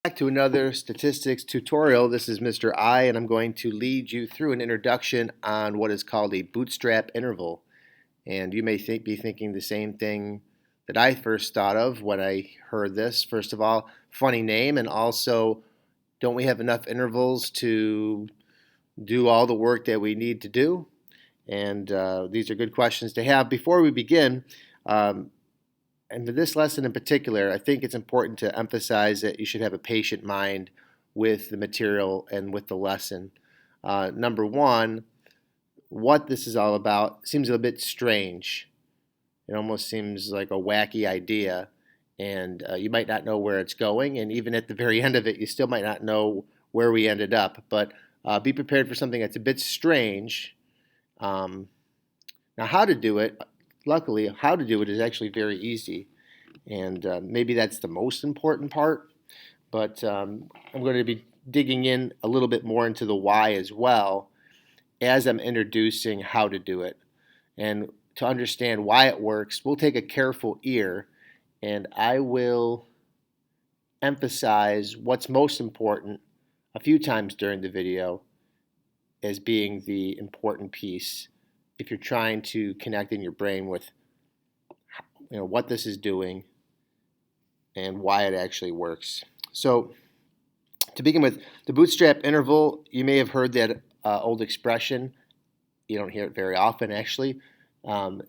Back to another statistics tutorial. This is Mr. I, and I'm going to lead you through an introduction on what is called a bootstrap interval. And you may be thinking the same thing that I first thought of when I heard this. First of all, funny name, and also, don't we have enough intervals to do all the work that we need to do? And these are good questions to have. Before we begin, and for this lesson in particular, I think it's important to emphasize that you should have a patient mind with the material and with the lesson. Number one, what this is all about seems a bit strange. It almost seems like a wacky idea, and you might not know where it's going, and even at the very end of it, you still might not know where we ended up. But be prepared for something that's a bit strange. Now, how to do it, luckily, how to do it is actually very easy, and maybe that's the most important part, but I'm going to be digging in a little bit more into the why as well as I'm introducing how to do it. And to understand why it works, we'll take a careful ear, and I will emphasize what's most important a few times during the video as being the important piece if you're trying to connect in your brain with what this is doing and why it actually works. So to begin with, the bootstrap interval, you may have heard that old expression. You don't hear it very often, actually.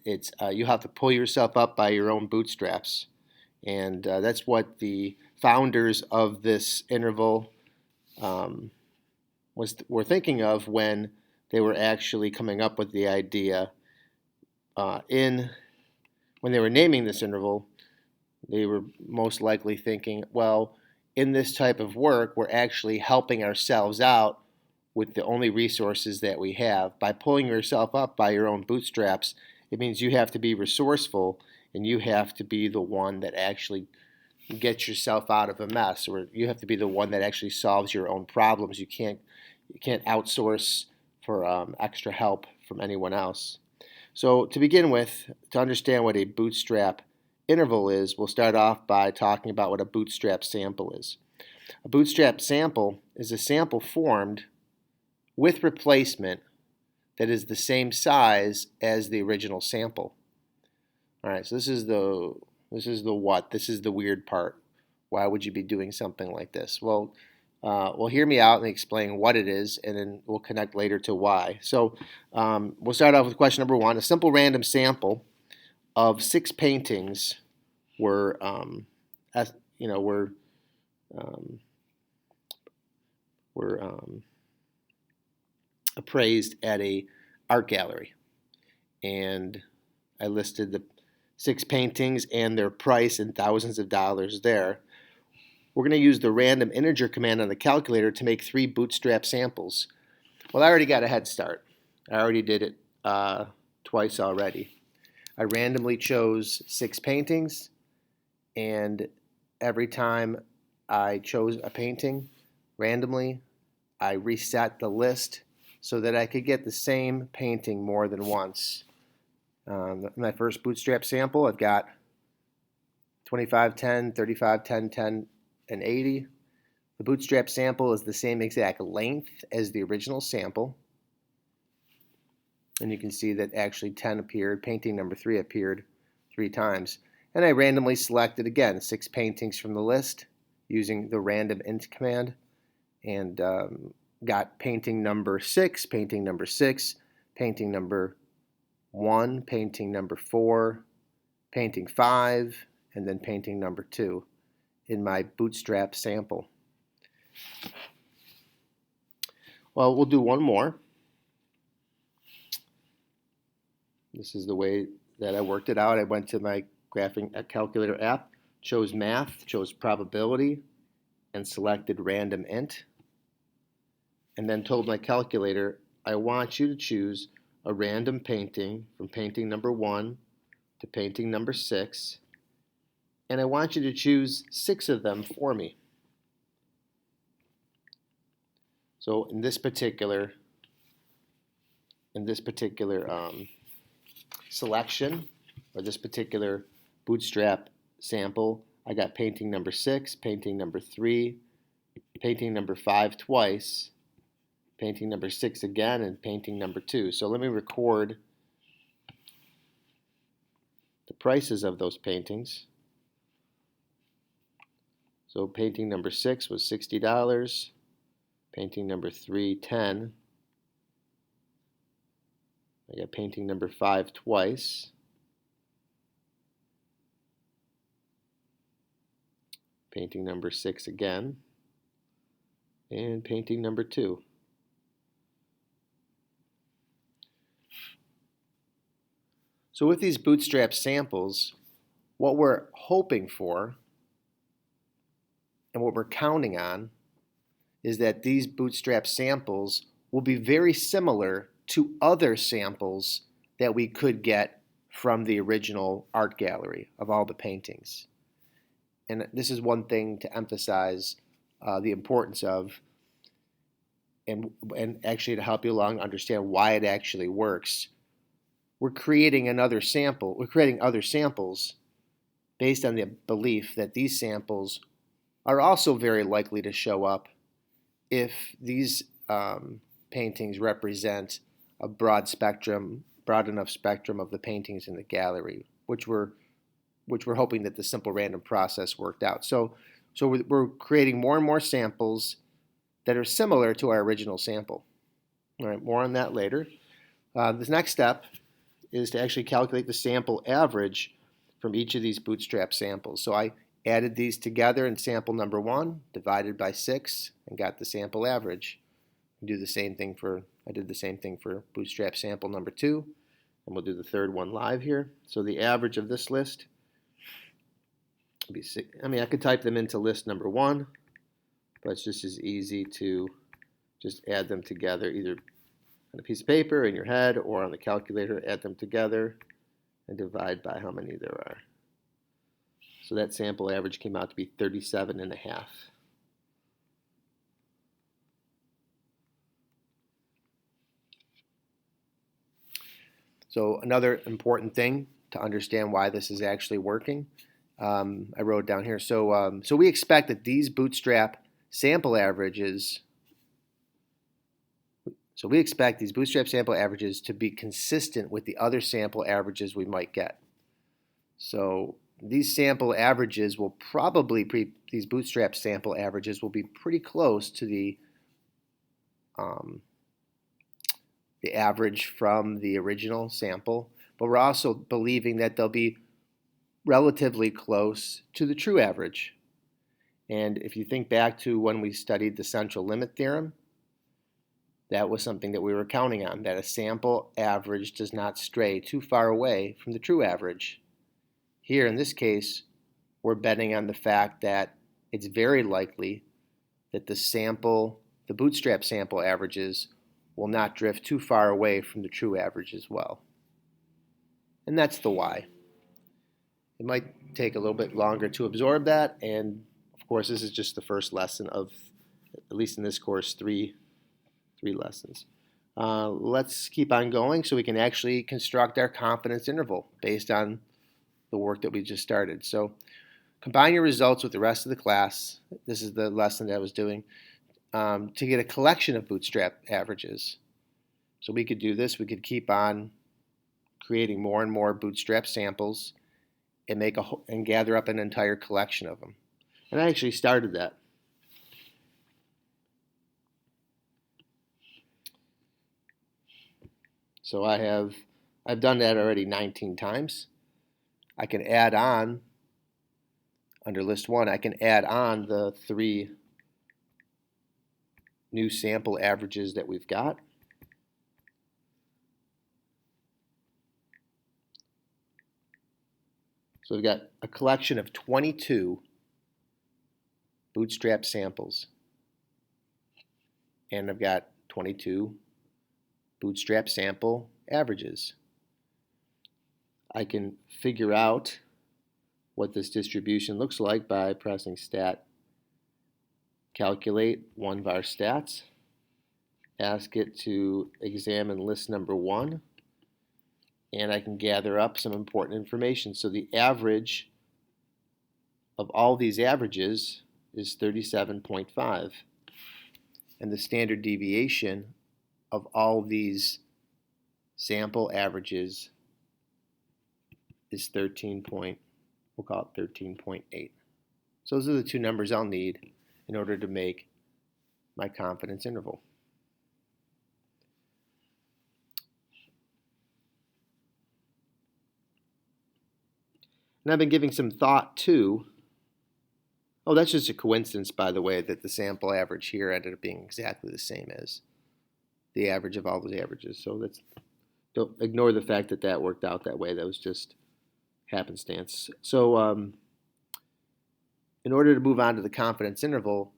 It's you have to pull yourself up by your own bootstraps. And that's what the founders of this interval were thinking of when they were actually coming up with the idea. When they were naming this interval, they were most likely thinking, well, in this type of work, we're actually helping ourselves out with the only resources that we have. By pulling yourself up by your own bootstraps, it means you have to be resourceful and you have to be the one that actually gets yourself out of a mess, or you have to be the one that actually solves your own problems. You can't outsource for extra help from anyone else. So to begin with, to understand what a bootstrap interval is, we'll start off by talking about what a bootstrap sample is. A bootstrap sample is a sample formed with replacement that is the same size as the original sample. All right, so this is the what. This is the weird part. Why would you be doing something like this? Well, hear me out and explain what it is, and then we'll connect later to why. So we'll start off with question number one. A simple random sample of 6 paintings were appraised at a art gallery, and I listed the 6 paintings and their price in thousands of dollars there. We're going to use the random integer command on the calculator to make 3 bootstrap samples. Well, I already got a head start. I already did it twice already. I randomly chose 6 paintings, and every time I chose a painting randomly, I reset the list so that I could get the same painting more than once. My first bootstrap sample, I've got 25, 10, 35, 10, 10, and 80. The bootstrap sample is the same exact length as the original sample. And you can see that actually 10 appeared. Painting number 3 appeared 3 times. And I randomly selected, again, 6 paintings from the list using the random int command, and got painting number 6, painting number 6, painting number 1, painting number 4, painting 5, and then painting number 2 in my bootstrap sample. Well, we'll do one more. This is the way that I worked it out. I went to my graphing calculator app, chose math, chose probability, and selected random int, and then told my calculator, I want you to choose a random painting from painting number 1 to painting number 6, and I want you to choose 6 of them for me. So in this particular selection, or this particular bootstrap sample, I got painting number 6, painting number 3, painting number 5 twice, painting number 6 again, and painting number 2. So let me record the prices of those paintings. So painting number 6 was $60, painting number 3, $10. I got painting number 5 twice. Painting number 6 again. And painting number 2. So with these Bootstrap samples, what we're hoping for and what we're counting on is that these Bootstrap samples will be very similar to other samples that we could get from the original art gallery of all the paintings. And this is one thing to emphasize the importance of, and actually to help you along understand why it actually works. We're creating another sample. We're creating other samples based on the belief that these samples are also very likely to show up if these paintings represent a broad enough spectrum of the paintings in the gallery, which we're hoping that the simple random process worked out. So we're creating more and more samples that are similar to our original sample. All right, more on that later. This next step is to actually calculate the sample average from each of these Bootstrap samples. So I added these together in sample number 1, divided by 6, and got the sample average. I did the same thing for Bootstrap sample number 2, and we'll do the third one live here. So the average of this list, I could type them into list number 1, but it's just as easy to just add them together, either on a piece of paper in your head or on the calculator, add them together and divide by how many there are. So that sample average came out to be 37.5. So another important thing to understand why this is actually working, I wrote down here. So we expect that these Bootstrap sample averages, to be consistent with the other sample averages we might get. So these sample averages will these Bootstrap sample averages will be pretty close to the average from the original sample, but we're also believing that they'll be relatively close to the true average. And if you think back to when we studied the central limit theorem, that was something that we were counting on, that a sample average does not stray too far away from the true average. Here, in this case, we're betting on the fact that it's very likely that the Bootstrap sample averages will not drift too far away from the true average as well. And that's the why. It might take a little bit longer to absorb that, and of course this is just the first lesson of, at least in this course, three lessons. Let's keep on going so we can actually construct our confidence interval based on the work that we just started. So combine your results with the rest of the class. This is the lesson that I was doing, to get a collection of Bootstrap averages. So we could do this. We could keep on creating more and more Bootstrap samples and gather up an entire collection of them. And I actually started that. So I've done that already 19 times. I can add on, under list 1, I can add on the 3 new sample averages that we've got. So we've got a collection of 22 Bootstrap samples. And I've got 22 Bootstrap sample averages. I can figure out what this distribution looks like by pressing stat calculate one var stats, ask it to examine list number 1, and I can gather up some important information. So the average of all these averages is 37.5. And the standard deviation of all these sample averages is we'll call it 13.8. So those are the two numbers I'll need in order to make my confidence interval. And I've been giving some thought to, oh, that's just a coincidence, by the way, that the sample average here ended up being exactly the same as the average of all those averages. So don't ignore the fact that that worked out that way. That was just happenstance. So in order to move on to the confidence interval,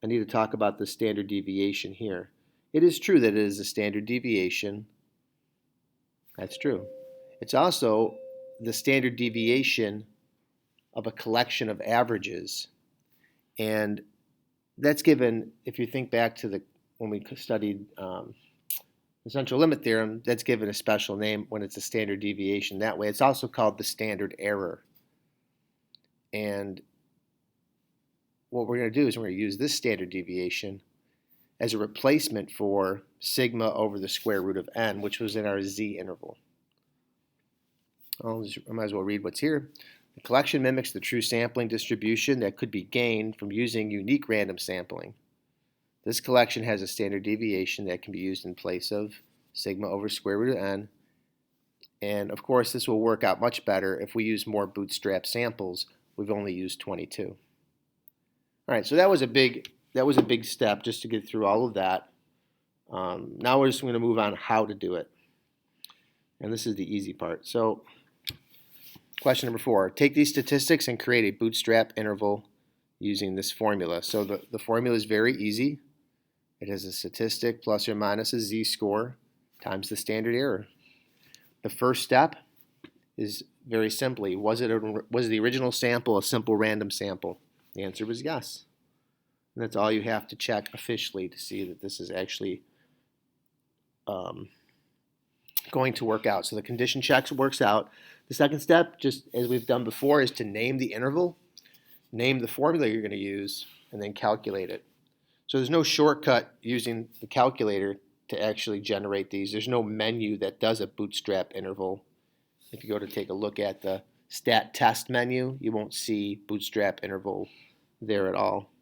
I need to talk about the standard deviation here. It is true that it is a standard deviation. That's true. It's also the standard deviation of a collection of averages. And that's given, if you think back to when we studied the central limit theorem, that's given a special name when it's a standard deviation that way. It's also called the standard error. And what we're going to do is we're going to use this standard deviation as a replacement for sigma over the square root of n, which was in our z interval. I might as well read what's here. The collection mimics the true sampling distribution that could be gained from using unique random sampling. This collection has a standard deviation that can be used in place of sigma over square root of n. And of course, this will work out much better if we use more Bootstrap samples. We've only used 22. All right, so that was a big step just to get through all of that. Now we're just going to move on how to do it. And this is the easy part. So question number 4, take these statistics and create a Bootstrap interval using this formula. So the formula is very easy. It has a statistic plus or minus a z-score times the standard error. The first step is very simply, was the original sample a simple random sample? The answer was yes. And that's all you have to check officially to see that this is actually going to work out. So the condition checks works out. The second step, just as we've done before, is to name the interval, name the formula you're going to use, and then calculate it. So there's no shortcut using the calculator to actually generate these. There's no menu that does a Bootstrap interval. If you go to take a look at the stat test menu, you won't see Bootstrap interval there at all.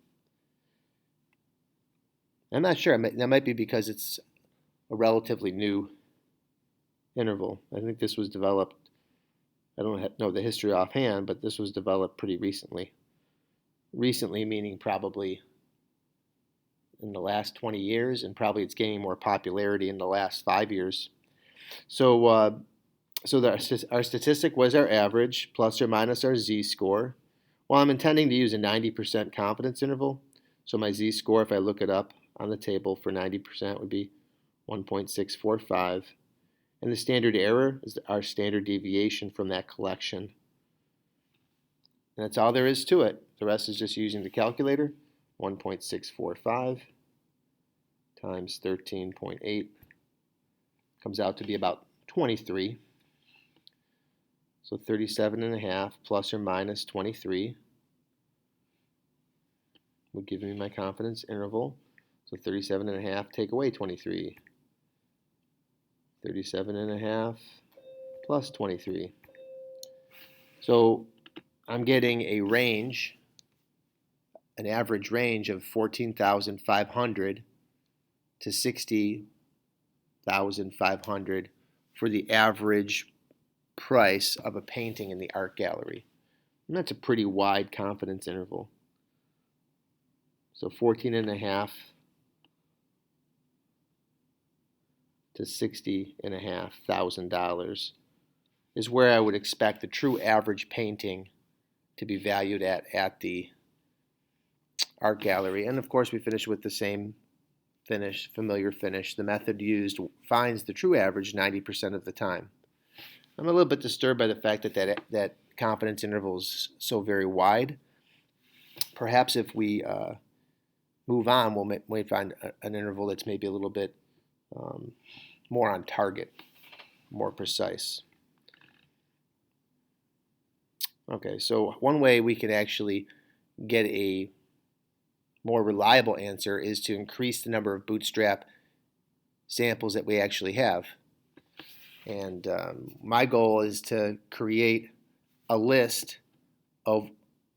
I'm not sure. That might be because it's a relatively new interval. I think this was developed, I don't know the history offhand, but this was developed pretty recently. Recently meaning probably in the last 20 years, and probably it's gaining more popularity in the last 5 years. So our statistic was our average plus or minus our z-score. Well, I'm intending to use a 90% confidence interval. So my z-score, if I look it up on the table for 90%, would be 1.645. And the standard error is our standard deviation from that collection. And that's all there is to it. The rest is just using the calculator. 1.645 times 13.8 comes out to be about 23. So 37.5 plus or minus 23 would give me my confidence interval. So 37.5 take away 23. 37.5 plus 23. So I'm getting a range, an average range of 14,500 to 60,500 for the average price of a painting in the art gallery. And that's a pretty wide confidence interval. So 14.5 to $60,500 is where I would expect the true average painting to be valued at the art gallery. And of course we finish with the same finish, familiar finish. The method used finds the true average 90% of the time. I'm a little bit disturbed by the fact that confidence interval is so very wide. Perhaps if we move on, we might find an interval that's maybe a little bit more on target, more precise. Okay, so one way we can actually get a more reliable answer is to increase the number of Bootstrap samples that we actually have. And my goal is to create a list of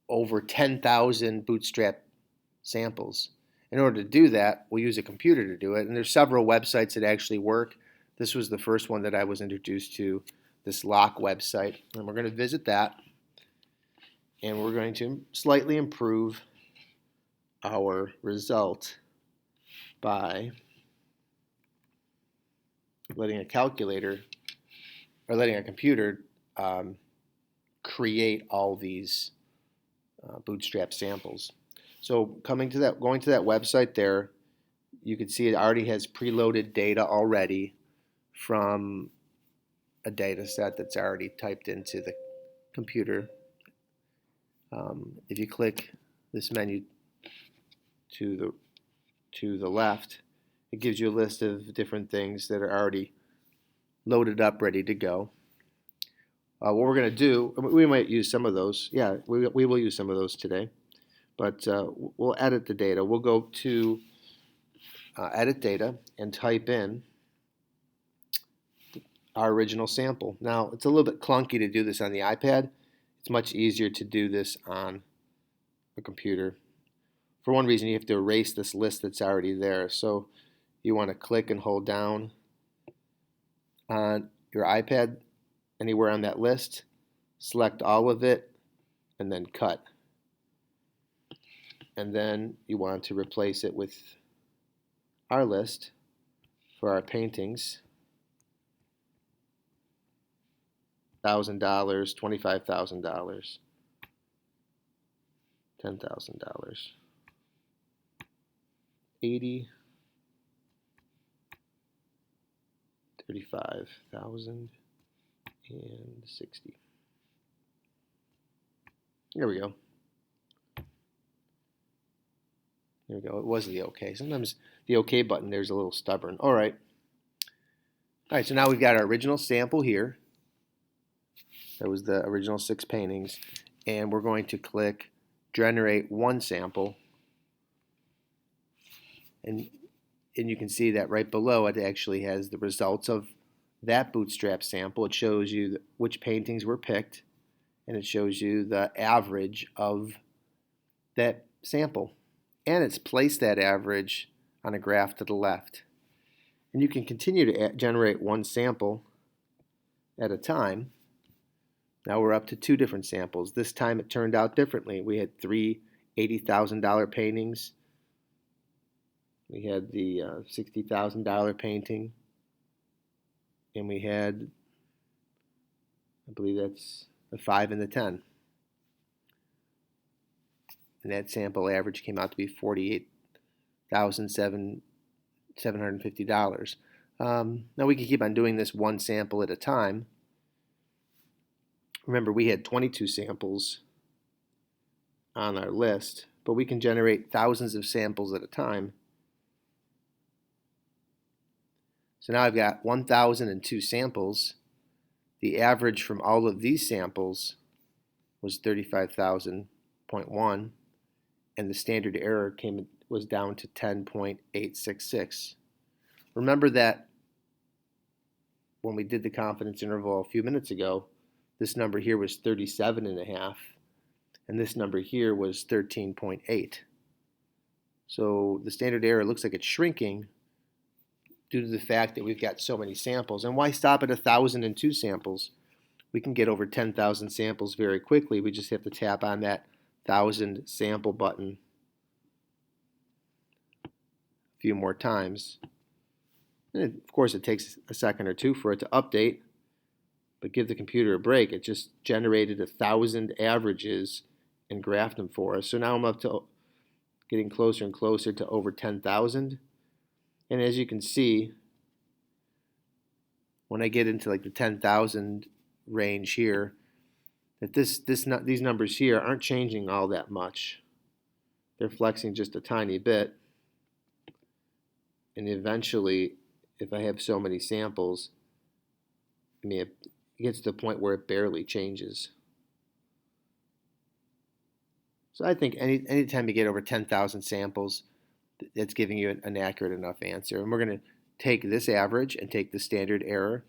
over 10,000 Bootstrap samples. In order to do that, we'll use a computer to do it, and there's several websites that actually work. This was the first one that I was introduced to, this Lock website, and we're going to visit that, and we're going to slightly improve our result by letting a calculator or letting a computer create all these Bootstrap samples. So going to that website there, you can see it already has preloaded data already from a data set that's already typed into the computer. If you click this menu to the left, it gives you a list of different things that are already loaded up, ready to go. What we're going to do, we might use some of those. Yeah, we will use some of those today. But we'll edit the data. We'll go to Edit Data and type in our original sample. Now, it's a little bit clunky to do this on the iPad. It's much easier to do this on a computer. For one reason, you have to erase this list that's already there. So you want to click and hold down on your iPad anywhere on that list, select all of it, and then cut. And then you want to replace it with our list for our paintings. $1,000, $25,000, $10,000, 80, 35,000, and 60. There we go. There we go. It was the OK. Sometimes the OK button there's a little stubborn. All right. All right. So now we've got our original sample here. That was the original 6 paintings, and we're going to click Generate One Sample, and you can see that right below it actually has the results of that Bootstrap sample. It shows you which paintings were picked, and it shows you the average of that sample. And it's placed that average on a graph to the left. And you can continue to generate one sample at a time. Now we're up to 2 different samples. This time it turned out differently. We had 3 $80,000 paintings. We had the $60,000 painting. And we had, I believe that's the 5 and the 10. And that sample average came out to be $48,750. Now we can keep on doing this one sample at a time. Remember, we had 22 samples on our list, but we can generate thousands of samples at a time. So now I've got 1,002 samples. The average from all of these samples was 35,000.1, and the standard error was down to 10.866. Remember that when we did the confidence interval a few minutes ago, this number here was 37.5, and this number here was 13.8. So the standard error looks like it's shrinking due to the fact that we've got so many samples. And why stop at 1,002 samples? We can get over 10,000 samples very quickly. We just have to tap on that 1,000 sample button a few more times. And of course, it takes a second or two for it to update, but give the computer a break. It just generated 1,000 averages and graphed them for us. So now I'm up to getting closer and closer to over 10,000. And as you can see, when I get into like the 10,000 range here, that these numbers here aren't changing all that much. They're flexing just a tiny bit. And eventually, if I have so many samples, I mean, it gets to the point where it barely changes. So I think anytime you get over 10,000 samples, it's giving you an accurate enough answer. And we're going to take this average and take the standard error,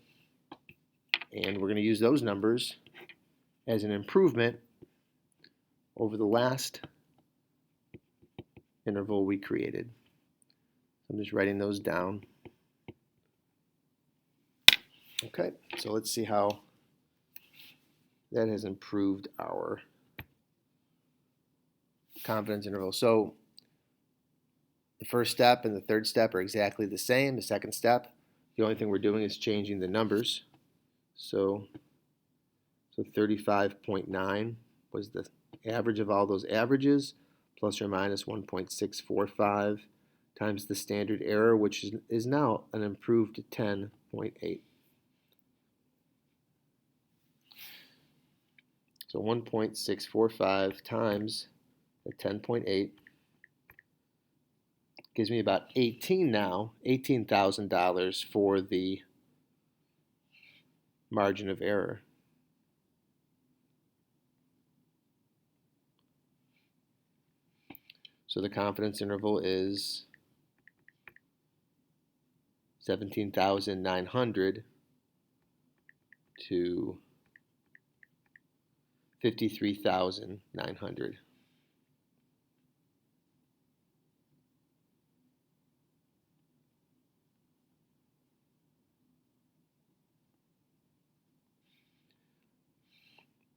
and we're going to use those numbers as an improvement over the last interval we created. I'm just writing those down. Okay, so let's see how that has improved our confidence interval. So the first step and the third step are exactly the same. The second step, the only thing we're doing is changing the numbers. So 35.9 was the average of all those averages, plus or minus 1.645 times the standard error, which is now an improved 10.8. So 1.645 times the 10.8 gives me about $18,000 for the margin of error. So the confidence interval is 17,900 to 53,900.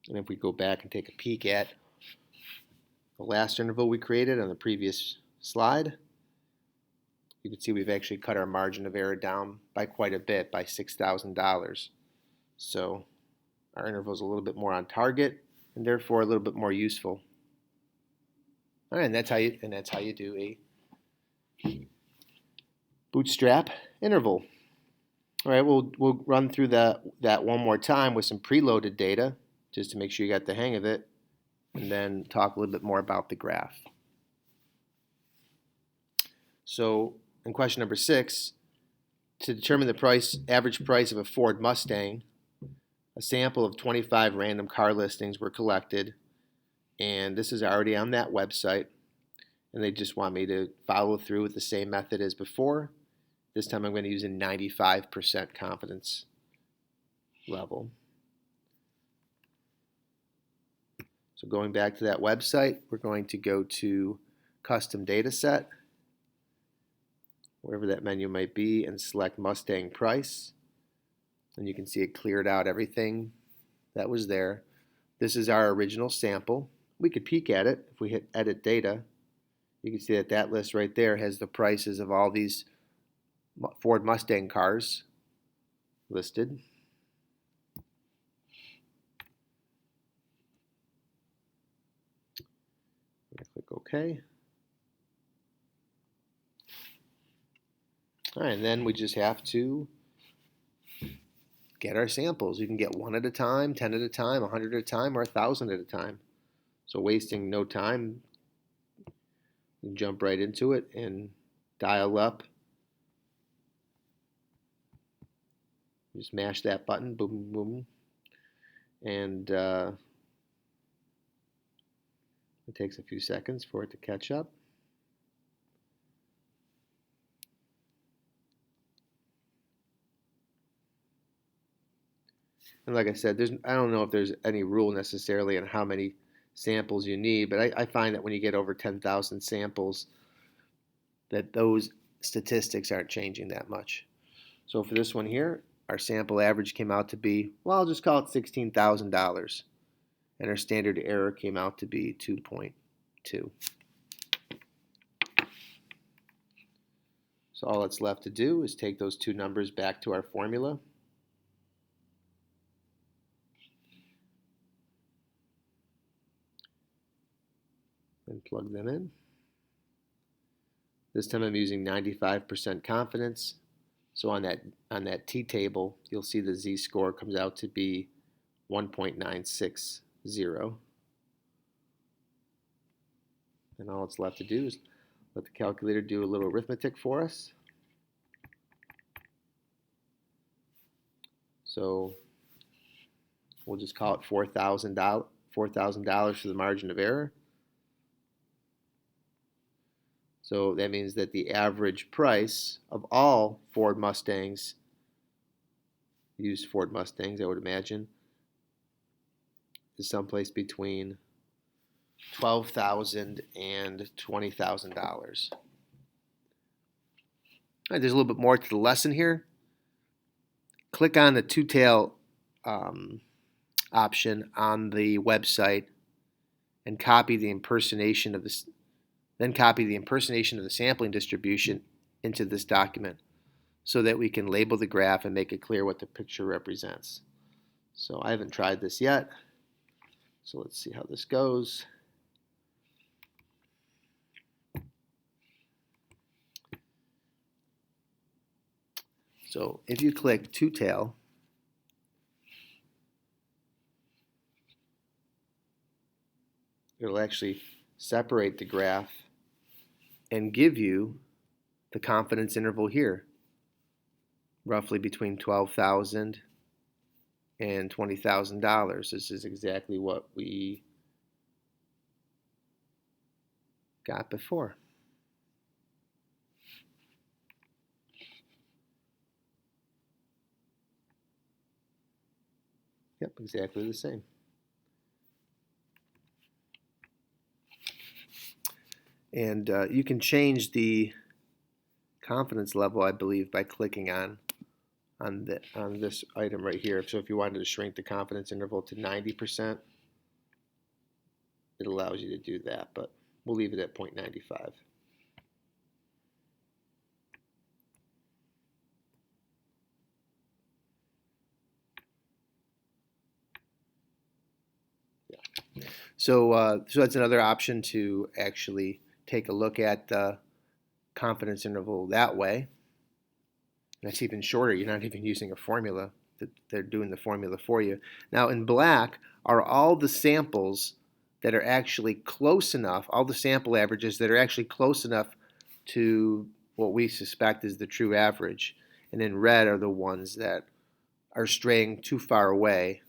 And if we go back and take a peek at the last interval we created on the previous slide, you can see we've actually cut our margin of error down by quite a bit, by $6,000. So our interval is a little bit more on target and therefore a little bit more useful. All right, and that's how you do a bootstrap interval. All right, we'll run through that one more time with some preloaded data just to make sure you got the hang of it, and then talk a little bit more about the graph. So in question number 6, to determine the average price of a Ford Mustang, a sample of 25 random car listings were collected, and this is already on that website, and they just want me to follow through with the same method as before. This time I'm going to use a 95% confidence level. So going back to that website, we're going to go to Custom Dataset, wherever that menu might be, and select Mustang Price. And you can see it cleared out everything that was there. This is our original sample. We could peek at it if we hit Edit Data. You can see that that list right there has the prices of all these Ford Mustang cars listed. Click OK. All right, and then we just have to get our samples. You can get 1 at a time, 10 at a time, 100 at a time, or 1,000 at a time. So wasting no time, you can jump right into it and dial up. Just mash that button, boom, boom, and it takes a few seconds for it to catch up. And like I said, I don't know if there's any rule necessarily on how many samples you need, but I find that when you get over 10,000 samples, that those statistics aren't changing that much. So for this one here, our sample average came out to be, well, I'll just call it $16,000. And our standard error came out to be 2.2. So all that's left to do is take those two numbers back to our formula. And plug them in. This time I'm using 95% confidence. So on that t-table, you'll see the z-score comes out to be 1.960. And all it's left to do is let the calculator do a little arithmetic for us. So we'll just call it $4,000 for the margin of error. So that means that the average price of all Ford Mustangs, used Ford Mustangs, I would imagine, is someplace between $12,000 and $20,000. All right, there's a little bit more to the lesson here. Click on the TwoTail option on the website and copy the impersonation of this. Then copy the impersonation of the sampling distribution into this document so that we can label the graph and make it clear what the picture represents. So I haven't tried this yet. So let's see how this goes. So if you click TwoTail, it'll actually separate the graph and give you the confidence interval here, roughly between $12,000 and $20,000. This is exactly what we got before. Yep, exactly the same. And you can change the confidence level, I believe, by clicking on this item right here. So if you wanted to shrink the confidence interval to 90%, it allows you to do that, but we'll leave it at 0.95. Yeah. So that's another option to actually take a look at the confidence interval that way. That's even shorter. You're not even using a formula. They're doing the formula for you. Now in black are all the samples that are actually close enough, all the sample averages that are actually close enough to what we suspect is the true average. And in red are the ones that are straying too far away.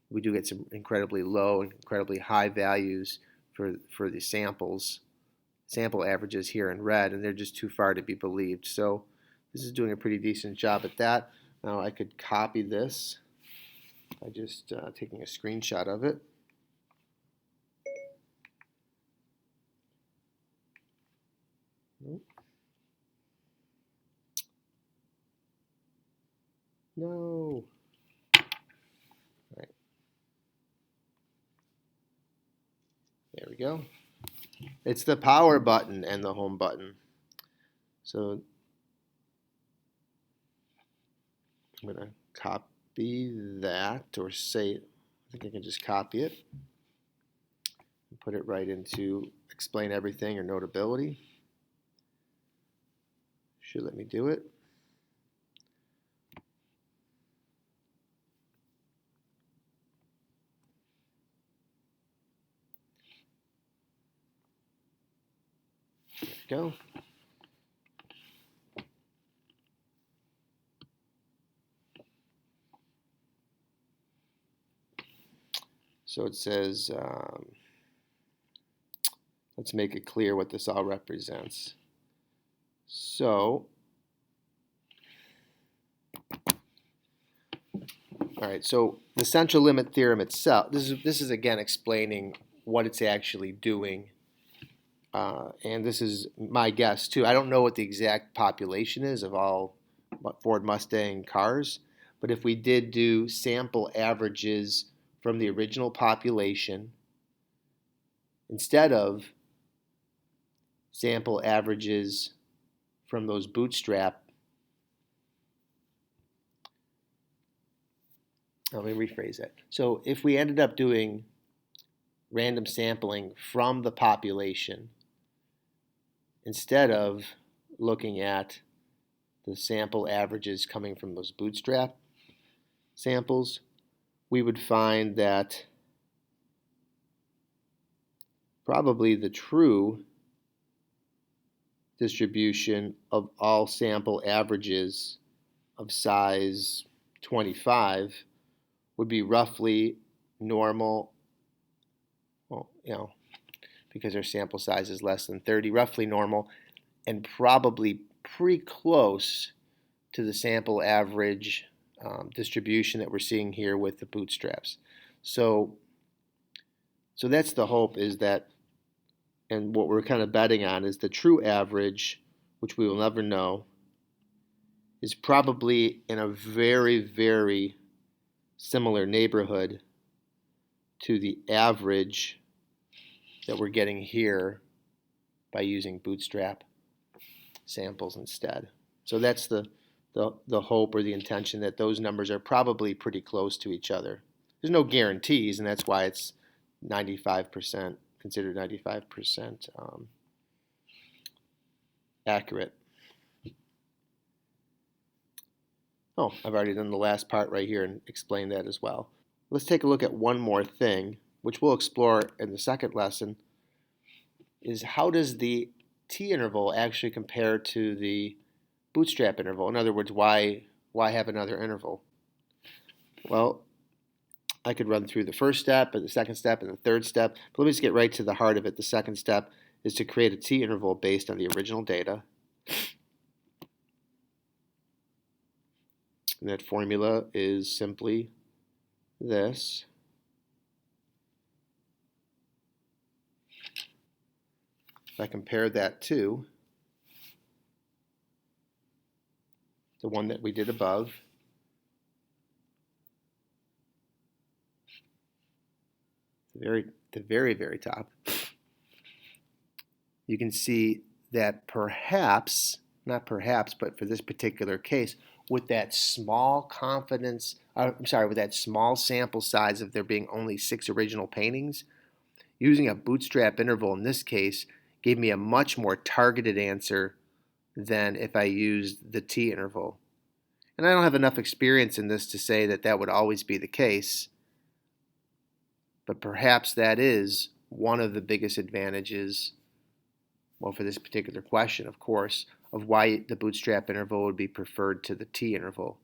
We do get some incredibly low and incredibly high values for the sample averages here in red, and they're just too far to be believed. So this is doing a pretty decent job at that. Now I could copy this by just taking a screenshot of it. Nope. No. All right. There we go. It's the power button and the home button. So I'm going to copy that, or say, I think I can just copy it and put it right into explain everything or notability. Should let me do it. There we go. So it says, let's make it clear what this all represents. So, all right, so the central limit theorem itself, this is again explaining what it's actually doing. And this is my guess too. I don't know what the exact population is of all Ford Mustang cars, but if we did do sample averages from the original population instead of sample averages from those Bootstrap, let me rephrase that. So if we ended up doing random sampling from the population instead of looking at the sample averages coming from those Bootstrap samples, we would find that probably the true distribution of all sample averages of size 25 would be roughly normal, well, because our sample size is less than 30, roughly normal, and probably pretty close to the sample average distribution that we're seeing here with the bootstraps. So that's the hope, is that, and what we're kind of betting on is the true average, which we will never know, is probably in a very, very similar neighborhood to the average that we're getting here by using bootstrap samples instead. So that's the hope or the intention, that those numbers are probably pretty close to each other. There's no guarantees, and that's why it's 95%, considered 95% accurate. Oh, I've already done the last part right here and explained that as well. Let's take a look at one more thing, which we'll explore in the second lesson, is how does the t-interval actually compare to the bootstrap interval? In other words, why have another interval? Well, I could run through the first step and the second step and the third step, but let me just get right to the heart of it. The second step is to create a t-interval based on the original data. And that formula is simply this. If I compare that to the one that we did above, the very top, you can see that perhaps, not perhaps, but for this particular case, with that small with that small sample size of there being only 6 original paintings, using a bootstrap interval in this case gave me a much more targeted answer than if I used the t-interval. And I don't have enough experience in this to say that that would always be the case, but perhaps that is one of the biggest advantages, well, for this particular question, of course, of why the bootstrap interval would be preferred to the t-interval.